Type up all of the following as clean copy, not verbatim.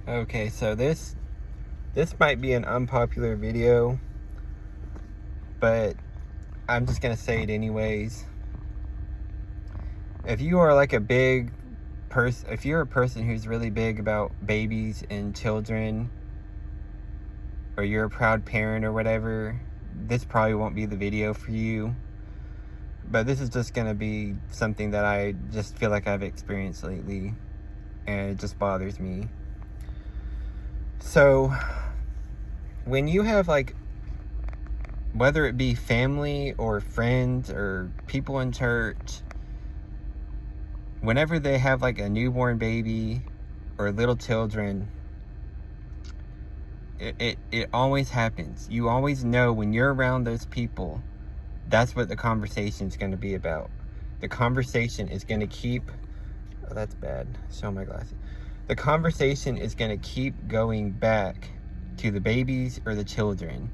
Okay, so this might be an unpopular video, but I'm just gonna say it anyways. If you are like a big person, if you're a person who's really big about babies and children, or you're a proud parent or whatever, this probably won't be the video for you. But this is just gonna be something that I just feel like I've experienced lately, and it just bothers me. So when you have, like, whether it be family or friends or people in church, whenever they have like a newborn baby or little children, it always happens. You always know when you're around those people, that's what the conversation is going to be about. The conversation is going to keep... Oh, that's bad. Show my glasses. The conversation is going to keep going back to the babies or the children.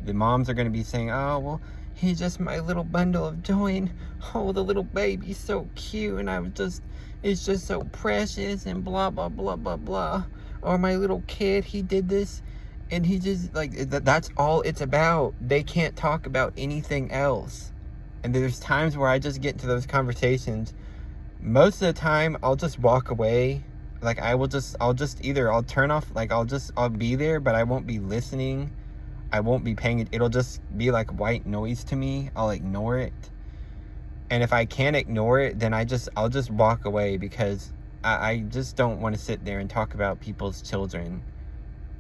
The moms are going to be saying, oh, well, he's just my little bundle of joy, and oh, the little baby's so cute, and it's just so precious, and blah, blah, blah, blah, blah. Or my little kid, he did this, and he just, like, that's all it's about. They can't talk about anything else. And there's times where I just get into those conversations. Most of the time, I'll just walk away. Like, I'll turn off, like, I'll be there, but I won't be listening. I won't be paying it. It'll just be like white noise to me. I'll ignore it. And if I can't ignore it, then I'll just walk away, because I just don't want to sit there and talk about people's children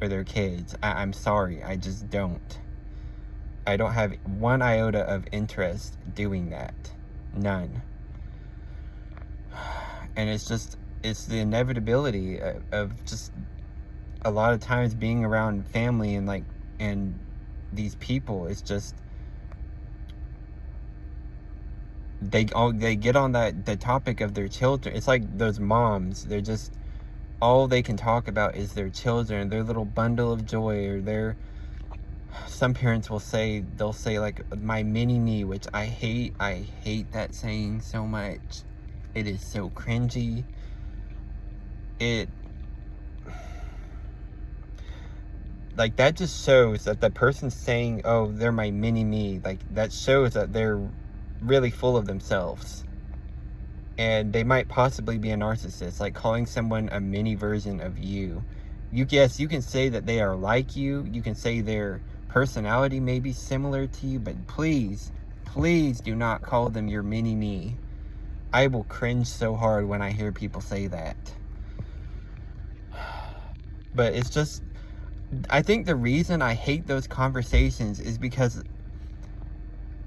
or their kids. I'm sorry. I just don't. I don't have one iota of interest doing that. None. And it's the inevitability of just a lot of times being around family and these people. It's just they get on the topic of their children. It's like those moms, they're just, all they can talk about is their children, their little bundle of joy, or some parents they'll say like, my mini me, which I hate that saying so much. It is so cringy. Like, that just shows that the person saying, oh, they're my mini-me, like, that shows that they're really full of themselves. And they might possibly be a narcissist, like calling someone a mini version of you. Yes, you can say that they are like you. You can say their personality may be similar to you, but please do not call them your mini-me. I will cringe so hard when I hear people say that. But it's just... I think the reason I hate those conversations is because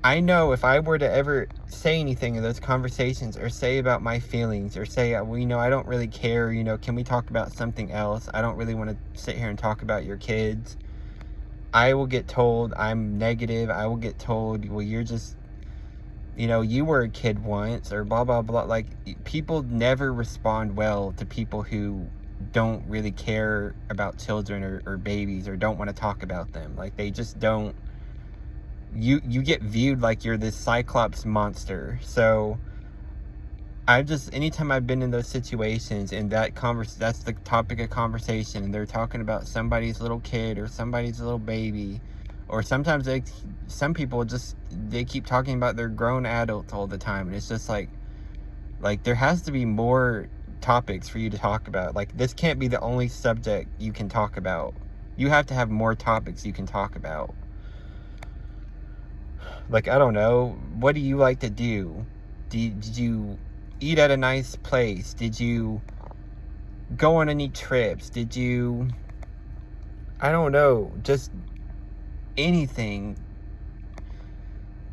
I know if I were to ever say anything in those conversations, or say about my feelings, or say, well, I don't really care, can we talk about something else? I don't really want to sit here and talk about your kids. I will get told I'm negative. I will get told, well, you're just, you were a kid once, or blah, blah, blah. Like, people never respond well to people who don't really care about children or babies, or don't want to talk about them. Like, they just don't. You get viewed like you're this cyclops monster. So anytime I've been in those situations, and that's the topic of conversation, and they're talking about somebody's little kid or somebody's little baby, or sometimes some people they keep talking about their grown adults all the time, and it's just like there has to be more topics for you to talk about. Like, this can't be the only subject you can talk about. You have to have more topics you can talk about. Like, I don't know, what do you like to do? Did you eat at a nice place? Did you go on any trips? Did you, I don't know, just anything.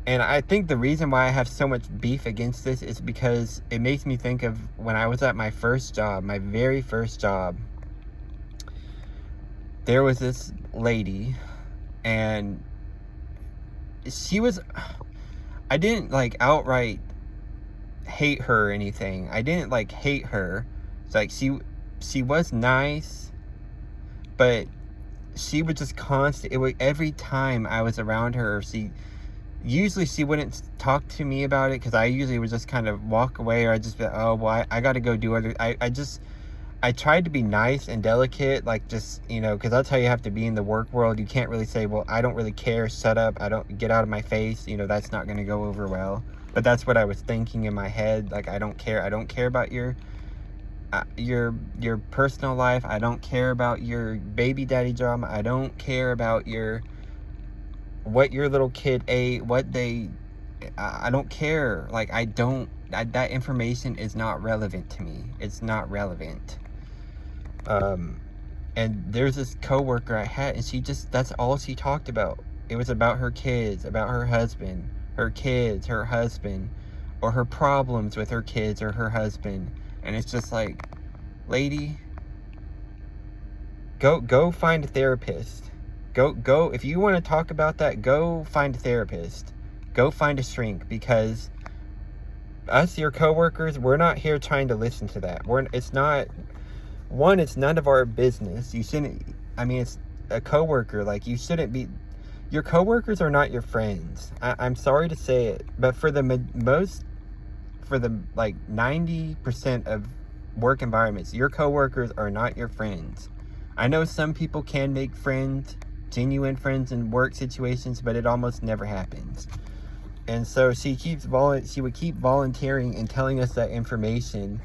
And I think the reason why I have so much beef against this is because it makes me think of when I was at my first job, my very first job. There was this lady, and I didn't outright hate her or anything. I didn't hate her. It's like she was nice, but she would just every time I was around her, usually she wouldn't talk to me about it, because I usually would just kind of walk away, or I'd just be, oh, well, I got to go do other... I tried to be nice and delicate, like, just, you know, because that's how you have to be in the work world. You can't really say, well, I don't really care, shut up, I don't, get out of my face, you know, that's not going to go over well. But that's what I was thinking in my head, like, I don't care about your personal life. I don't care about your baby daddy drama. I don't care about what your little kid ate, I don't care. Like, that information is not relevant to me. It's not relevant. And there's this coworker I had, and that's all she talked about. It was about her kids, about her husband, her kids, her husband, or her problems with her kids or her husband. And it's just like, lady, go find a therapist. Go, if you want to talk about that, go find a therapist. Go find a shrink, because us, your coworkers, we're not here trying to listen to that. It's none of our business. You shouldn't, I mean, it's a coworker. Like, you shouldn't be, your coworkers are not your friends. I'm sorry to say it, but for the 90% of work environments, your coworkers are not your friends. I know some people can make friends, genuine friends in work situations, but it almost never happens. And so she would keep volunteering and telling us that information.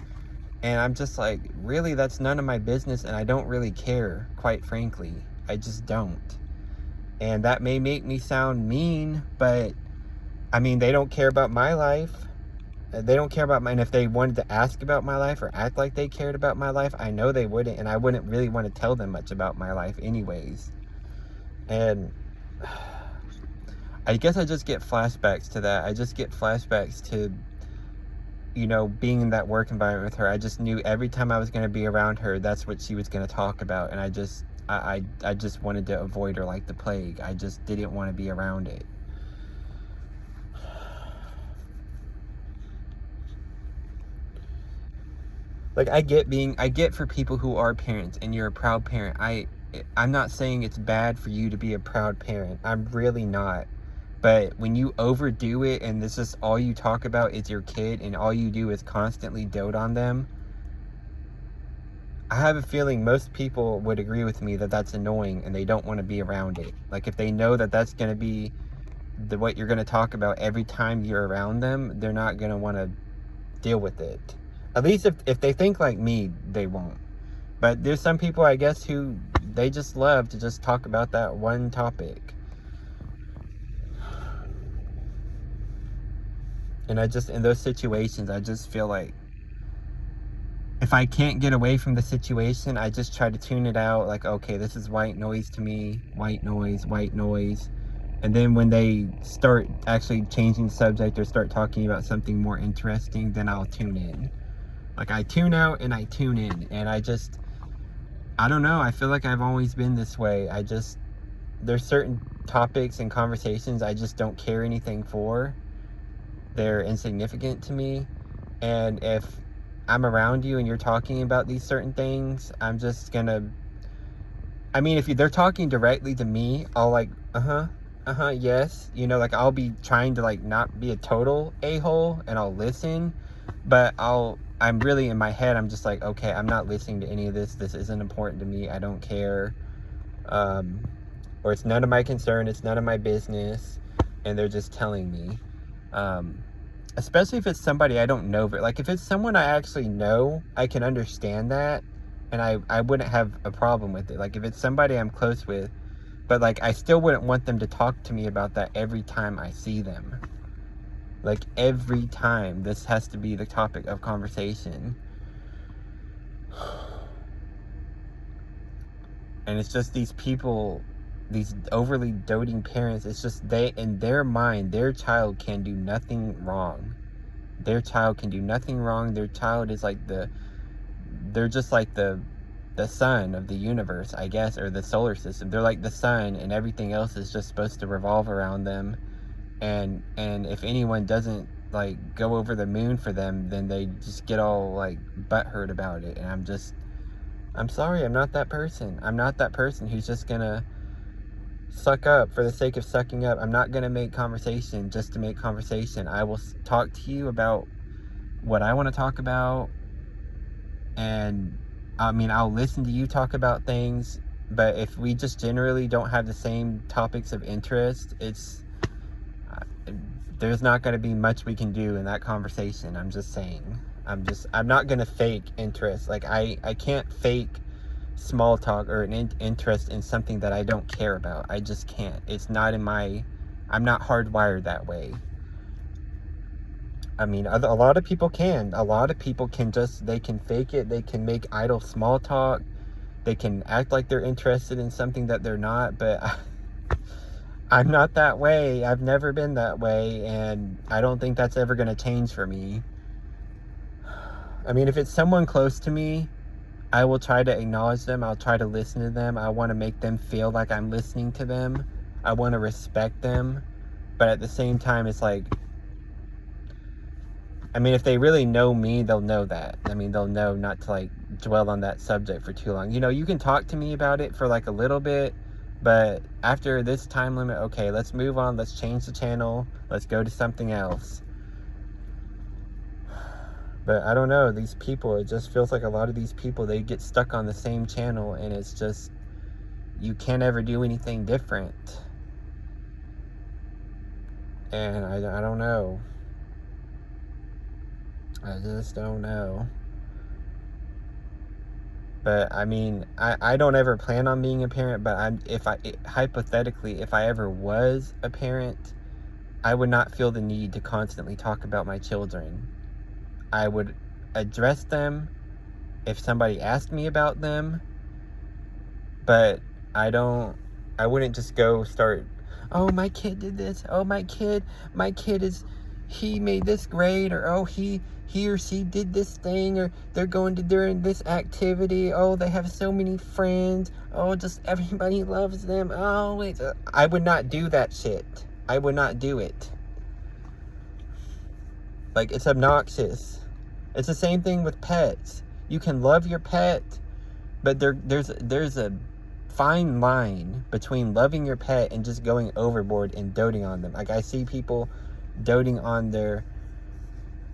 And I'm just like, really, that's none of my business, and I don't really care, quite frankly. I just don't. And that may make me sound mean, but I mean, they don't care about my life. They don't care about mine. If they wanted to ask about my life or act like they cared about my life, I know they wouldn't, and I wouldn't really want to tell them much about my life anyways. And I guess I just get flashbacks to that. I just get flashbacks to, you know, being in that work environment with her. I just knew every time I was going to be around her, that's what she was going to talk about. And I just wanted to avoid her like the plague. I just didn't want to be around it. Like, I get for people who are parents, and you're a proud parent. I'm not saying it's bad for you to be a proud parent. I'm really not. But when you overdo it, and this is all you talk about is your kid, and all you do is constantly dote on them, I have a feeling most people would agree with me that that's annoying, and they don't want to be around it. Like, if they know that that's going to be what you're going to talk about every time you're around them, they're not going to want to deal with it. At least if they think like me, they won't. But there's some people, I guess, who they just love to just talk about that one topic. And in those situations, I just feel like if I can't get away from the situation, I just try to tune it out. Like, okay, this is white noise to me. White noise, white noise. And then when they start actually changing the subject or start talking about something more interesting, then I'll tune in. Like, I tune out and I tune in. And I don't know. I feel like I've always been this way. There's certain topics and conversations I just don't care anything for. They're insignificant to me. And if I'm around you and you're talking about these certain things, I'm just gonna, I mean, if they're talking directly to me, I'll like, yes. You know, like, I'll be trying to, like, not be a total a-hole, and I'll listen. But I'm really, in my head, I'm just like, okay, I'm not listening to any of this. This isn't important to me. I don't care. Or it's none of my concern. It's none of my business. And they're just telling me. Especially if it's somebody I don't know. But, like, if it's someone I actually know, I can understand that. And I wouldn't have a problem with it. Like, if it's somebody I'm close with. But, like, I still wouldn't want them to talk to me about that every time I see them. Like, every time this has to be the topic of conversation. And it's just these people, these overly doting parents, it's just in their mind, their child can do nothing wrong. Their child can do nothing wrong. Their child is like they're just like the sun of the universe, I guess, or the solar system. They're like the sun, and everything else is just supposed to revolve around them. And if anyone doesn't, like, go over the moon for them, then they just get all, like, butthurt about it. And I'm sorry, I'm not that person. I'm not that person who's just gonna suck up for the sake of sucking up. I'm not gonna make conversation just to make conversation. I will talk to you about what I want to talk about, and I mean, I'll listen to you talk about things, but if we just generally don't have the same topics of interest, there's not going to be much we can do in that conversation. I'm just saying. I'm not going to fake interest. Like, I can't fake small talk or an interest in something that I don't care about. I just can't. It's not in my, I'm not hardwired that way. I mean, a lot of people can. A lot of people can just, they can fake it. They can make idle small talk. They can act like they're interested in something that they're not, but I'm not that way. I've never been that way, and I don't think that's ever going to change for me. I mean, if it's someone close to me, I will try to acknowledge them. I'll try to listen to them. I want to make them feel like I'm listening to them. I want to respect them. But at the same time, it's like, I mean, if they really know me, they'll know that. I mean, they'll know not to, like, dwell on that subject for too long. You know, you can talk to me about it for, like, a little bit, but after this time limit, okay, let's move on. Let's change the channel. Let's go to something else. But I don't know, these people, it just feels like a lot of these people, they get stuck on the same channel, and it's just, you can't ever do anything different. And I don't know. I just don't know. But I mean, I don't ever plan on being a parent, but hypothetically, if I ever was a parent, I would not feel the need to constantly talk about my children. I would address them if somebody asked me about them, but I wouldn't just go start, oh, my kid did this, oh, my kid he made this grade, or oh, he or she did this thing, or they're going to do this activity, oh, they have so many friends, oh, just everybody loves them, oh, wait. I would not do that shit. I would not do it. Like, it's obnoxious. It's the same thing with pets. You can love your pet, but there's a fine line between loving your pet and just going overboard and doting on them. Like, I see people doting on their,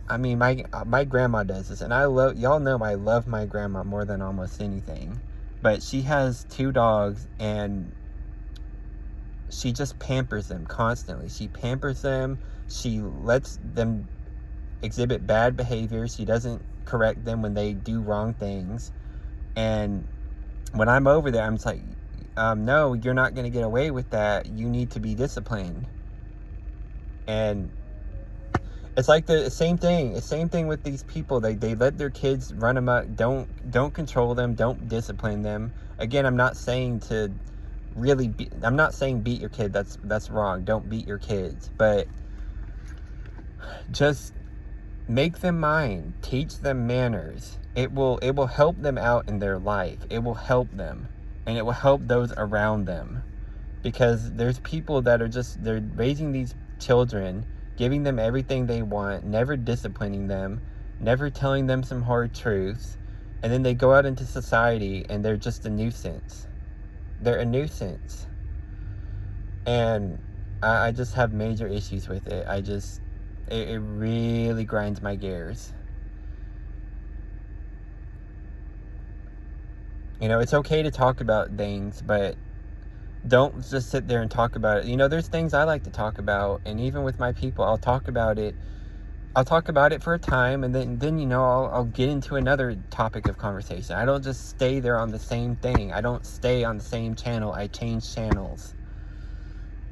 I mean, my grandma does this, and y'all know I love my grandma more than almost anything, but she has 2 dogs, and she just pampers them constantly. She pampers them. She lets them exhibit bad behavior. She doesn't correct them when they do wrong things. And when I'm over there, I'm just like, no, you're not going to get away with that. You need to be disciplined. And it's like the same thing. The same thing with these people. They let their kids run amok. Don't control them. Don't discipline them. Again, I'm not saying to really I'm not saying beat your kid. That's wrong. Don't beat your kids. But just make them mind. Teach them manners. It will help them out in their life. It will help them, and it will help those around them, because there's people that are they're raising these children, giving them everything they want, never disciplining them, never telling them some hard truths, and then they go out into society and they're just a nuisance. They're a nuisance. And I just have major issues with it. It really grinds my gears. You know, it's okay to talk about things, but don't just sit there and talk about it. You know, there's things I like to talk about, and even with my people, I'll talk about it. I'll talk about it for a time, and then you know, I'll get into another topic of conversation. I don't just stay there on the same thing. I don't stay on the same channel. I change channels.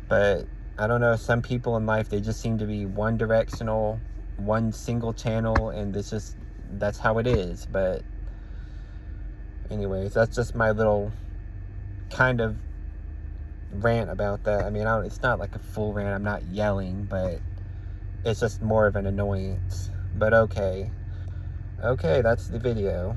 But I don't know, some people in life, they just seem to be one directional, one single channel, and that's how it is. But anyways, that's just my little kind of rant about that. I mean, it's not like a full rant. I'm not yelling, but it's just more of an annoyance. But okay, that's the video.